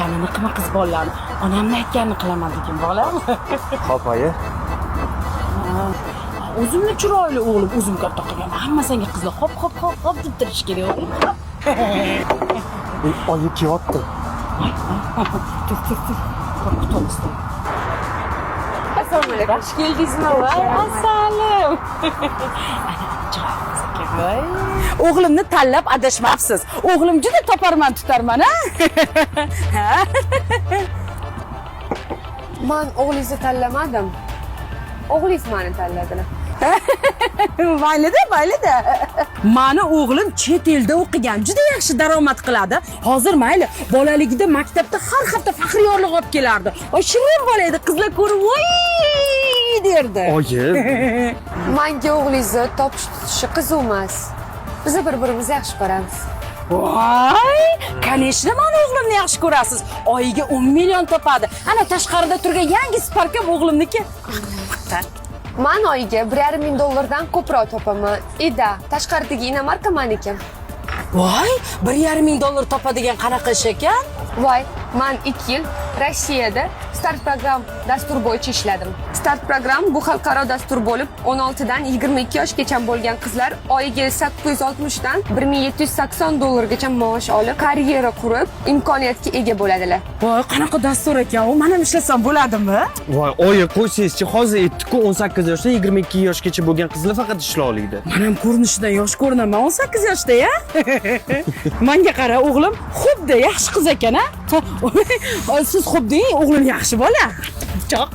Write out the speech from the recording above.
aytganini qilma qiz bolalarni. Onamni aytganini qilaman degan bolam. Xo'p, oyi. O'zimni chiroyli o'g'lim, o'zim katta qilgan. Hamma senga qizlar hop deb turish kerak o'g'lim. Oyi kelyapti. Tur. Qo'rqitmasdan. Assalomu alaykum. Xush keldingizmi? Assalom. O'g'limni tanlab adashmabsiz. O'g'lim juda toparman tutarman, ha? Men o'g'lingizni tanlamadim. O'g'lingiz meni tanladilar. Mayli-da. Mani o'g'lim chet elda o'qigan, juda yaxshi daromad qiladi. Hozir mayli, bolaligida maktabda har hafta faxriyorlik olib kelardi. Voy shirin bola edi, qizlar ko'rib, voy derdi. Oyi. Menga o'g'lingizni topish tutishi qiziq emas. Biz bir-birimizni yaxshi ko'ramiz. Voy, конечно, mani o'g'limni yaxshi ko'rasiz. Oyiga 10 million topadi. Ana tashqarida turgan yangi Spark'am o'g'limniki. Men oyiga $1,5 ko'proq topaman. Ida, tashqaridagi inomarka meniki. Voy, $1,5 topadigan qanaqa ish ekan? Voy, men 2 yil Rossiyada Start program dastur bo'yicha ishladim. Start program bu xalqaro dastur bo'lib, 16 dan 22 yoshgacha bo'lgan qizlar oyiga 860 dan $1,780 gacha maosh olib, karyera qurib, imkoniyatga ega bo'ladilar. Voy, qanaqa dastur ekan? U men ham ishlasam bo'ladimi? Voy, oyi qo'ysangizchi, hozir aytdi-ku 18 yoshdan 22 yoshgacha bo'lgan qizlar faqat ishla oladi. Men ham ko'rinishidan yosh ko'rinaman, 18 yoshda-ya. Menga qara, o'g'lim xuddi yaxshi qiz ekan-a? Siz xuddi o'g'lim yaxshi bola. Choq.